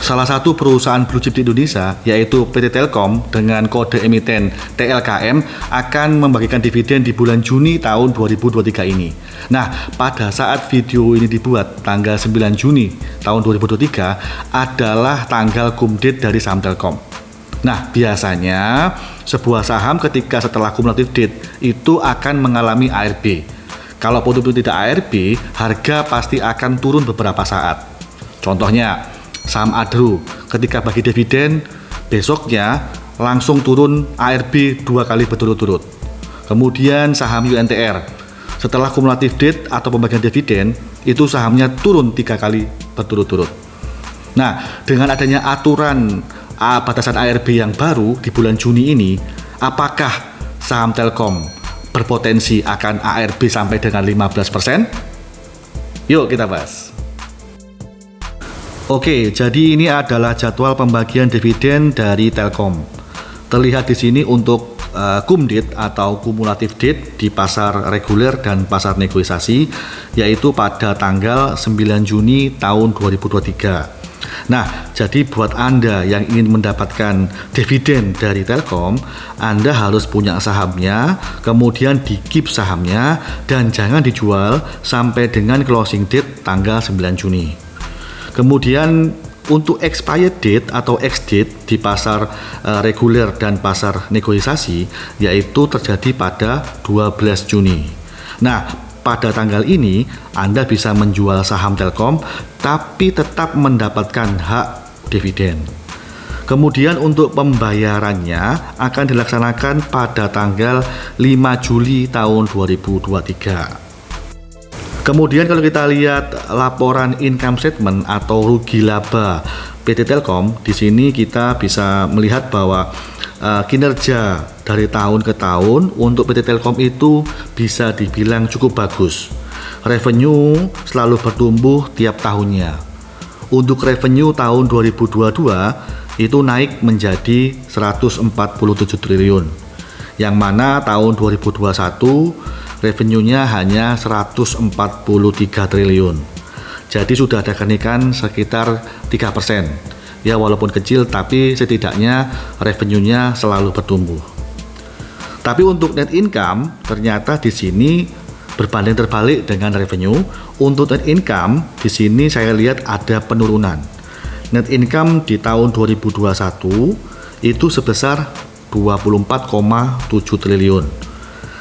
Salah satu perusahaan blue chip di Indonesia, yaitu PT Telkom dengan kode emiten TLKM, akan membagikan dividen di bulan Juni tahun 2023 ini. Nah, pada saat video ini dibuat, tanggal 9 Juni tahun 2023 adalah tanggal cum date dari saham Telkom. Nah, biasanya sebuah saham ketika setelah cumulative date itu akan mengalami ARB. Kalau itu tidak ARB, harga pasti akan turun beberapa saat. Contohnya, saham Adro ketika bagi dividen, besoknya langsung turun ARB 2 kali berturut-turut. Kemudian saham UNTR, setelah cumulative date atau pembagian dividen, itu sahamnya turun 3 kali berturut-turut. Nah, dengan adanya aturan batasan ARB yang baru di bulan Juni ini, apakah saham Telkom berpotensi akan ARB sampai dengan 15%? Yuk kita bahas. Oke, jadi ini adalah jadwal pembagian dividen dari Telkom. Terlihat di sini untuk cum date atau cumulative date di pasar reguler dan pasar negosiasi, yaitu pada tanggal 9 Juni tahun 2023. Nah, jadi buat Anda yang ingin mendapatkan dividen dari Telkom, Anda harus punya sahamnya, kemudian di-keep sahamnya, dan jangan dijual sampai dengan closing date tanggal 9 Juni. Kemudian untuk expired date atau ex-date di pasar reguler dan pasar negosiasi, yaitu terjadi pada 12 Juni. Nah, pada tanggal ini Anda bisa menjual saham Telkom tapi tetap mendapatkan hak dividen. Kemudian untuk pembayarannya akan dilaksanakan pada tanggal 5 Juli tahun 2023. Kemudian kalau kita lihat laporan income statement atau rugi laba PT Telkom, di sini kita bisa melihat bahwa kinerja dari tahun ke tahun untuk PT Telkom itu bisa dibilang cukup bagus. Revenue selalu bertumbuh tiap tahunnya. Untuk revenue tahun 2022 itu naik menjadi 147 triliun. Yang mana tahun 2021 revenue-nya hanya 143 triliun. Jadi sudah ada kenaikan sekitar 3%. Ya, walaupun kecil tapi setidaknya revenue-nya selalu bertumbuh. Tapi untuk net income ternyata di sini berbanding terbalik dengan revenue. Untuk net income di sini saya lihat ada penurunan. Net income di tahun 2021 itu sebesar 24,7 triliun.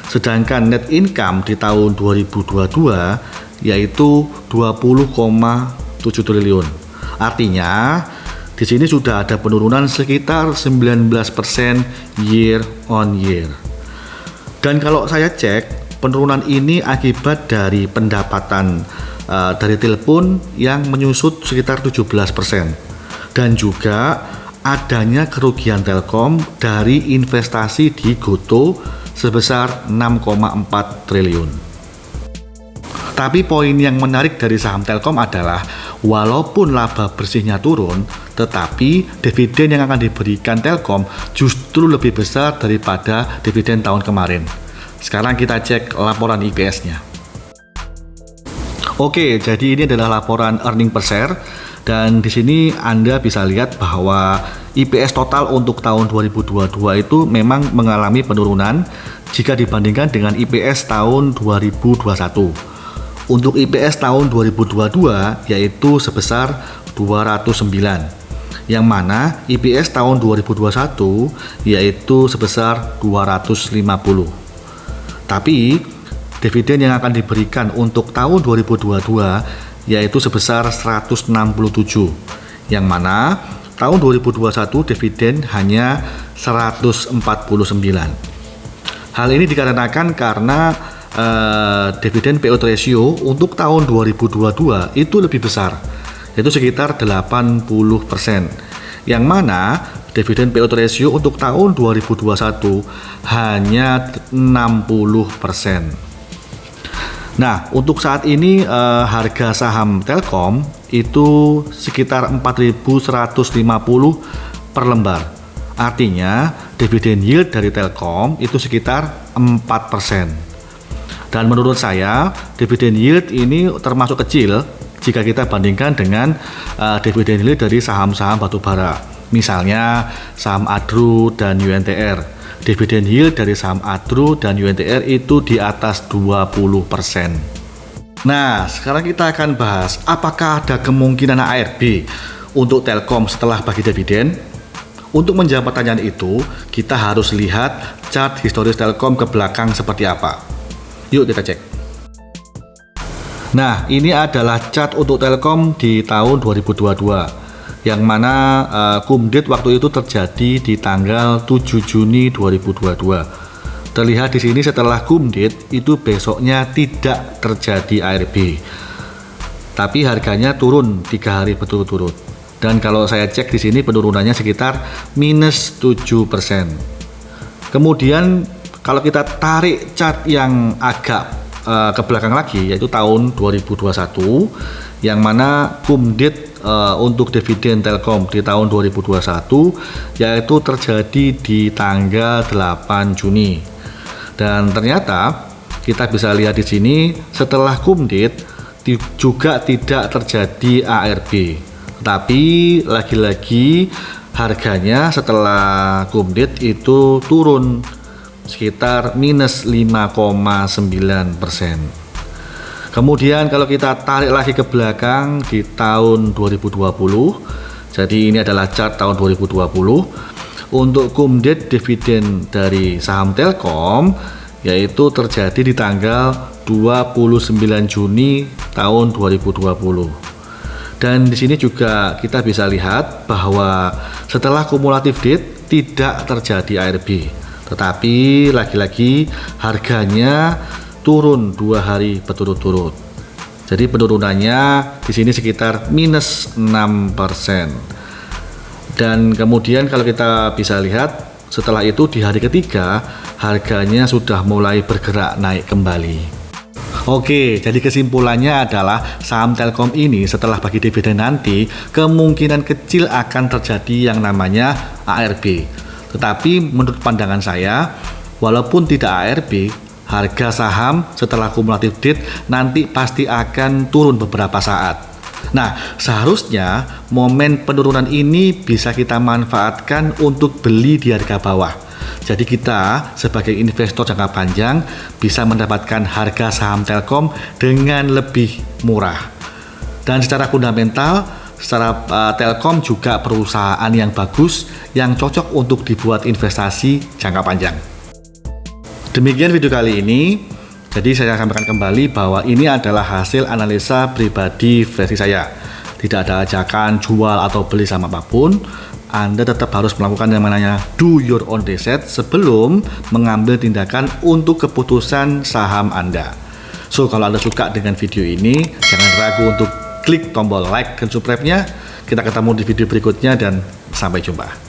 Sedangkan net income di tahun 2022 yaitu 20,7 triliun. Artinya di sini sudah ada penurunan sekitar 19% year on year. Dan kalau saya cek, penurunan ini akibat dari pendapatan dari telepon yang menyusut sekitar 17%. Dan juga adanya kerugian Telkom dari investasi di GoTo sebesar 6,4 triliun. Tapi poin yang menarik dari saham Telkom adalah walaupun laba bersihnya turun, tetapi dividen yang akan diberikan Telkom justru lebih besar daripada dividen tahun kemarin. Sekarang kita cek laporan IPS-nya. Oke, jadi ini adalah laporan earning per share dan di sini Anda bisa lihat bahwa IPS total untuk tahun 2022 itu memang mengalami penurunan jika dibandingkan dengan IPS tahun 2021. Untuk IPS tahun 2022 yaitu sebesar 209, yang mana IPS tahun 2021 yaitu sebesar 250. Tapi dividen yang akan diberikan untuk tahun 2022 yaitu sebesar 167, yang mana tahun 2021 dividen hanya 149. Hal ini dikarenakan karena dividen payout ratio untuk tahun 2022 itu lebih besar, yaitu sekitar 80%, yang mana dividen payout ratio untuk tahun 2021 hanya 60%. Nah, untuk saat ini harga saham Telkom itu sekitar 4.150 per lembar. Artinya dividen yield dari Telkom itu sekitar 4%. Dan menurut saya dividen yield ini termasuk kecil jika kita bandingkan dengan dividen yield dari saham-saham batubara. Misalnya saham ADRU dan UNTR. Dividen yield dari saham ADRU dan UNTR itu di atas 20%. Nah, sekarang kita akan bahas apakah ada kemungkinan ARB untuk Telkom setelah bagi dividen. Untuk menjawab pertanyaan itu, kita harus lihat chart historis Telkom ke belakang seperti apa. Yuk kita cek. Nah, ini adalah chart untuk Telkom di tahun 2022, yang mana kumdit waktu itu terjadi di tanggal 7 Juni 2022. Terlihat di sini setelah kumdit itu besoknya tidak terjadi ARB, tapi harganya turun 3 hari berturut-turut. Dan kalau saya cek di sini penurunannya sekitar minus 7%. Kemudian kalau kita tarik chart yang agak ke belakang lagi, yaitu tahun 2021, yang mana kumdit untuk dividen Telkom di tahun 2021 yaitu terjadi di tanggal 8 Juni. Dan ternyata kita bisa lihat di sini setelah kumdit juga tidak terjadi ARB. Tapi lagi-lagi harganya setelah kumdit itu turun sekitar minus 5,9%. Kemudian kalau kita tarik lagi ke belakang di tahun 2020, jadi ini adalah chart tahun 2020, untuk kumdit dividen dari saham Telkom yaitu terjadi di tanggal 29 Juni tahun 2020. Dan di sini juga kita bisa lihat bahwa setelah kumulatif date tidak terjadi ARB, tetapi lagi-lagi harganya turun 2 hari berturut-turut. Jadi penurunannya di sini sekitar minus 6%. Dan kemudian kalau kita bisa lihat setelah itu di hari ketiga harganya sudah mulai bergerak naik kembali. Oke, jadi kesimpulannya adalah saham Telkom ini setelah bagi dividen nanti kemungkinan kecil akan terjadi yang namanya ARB. Tetapi menurut pandangan saya, walaupun tidak ARB, harga saham setelah kumulatif date nanti pasti akan turun beberapa saat. Nah, seharusnya momen penurunan ini bisa kita manfaatkan untuk beli di harga bawah. Jadi kita sebagai investor jangka panjang bisa mendapatkan harga saham Telkom dengan lebih murah. Dan secara fundamental, secara Telkom juga perusahaan yang bagus yang cocok untuk dibuat investasi jangka panjang. Demikian video kali ini. Jadi saya sampaikan kembali bahwa ini adalah hasil analisa pribadi versi saya. Tidak ada ajakan jual atau beli sama apapun. Anda tetap harus melakukan yang namanya do your own research sebelum mengambil tindakan untuk keputusan saham Anda. So, kalau Anda suka dengan video ini, jangan ragu untuk klik tombol like dan subscribe-nya. Kita ketemu di video berikutnya dan sampai jumpa.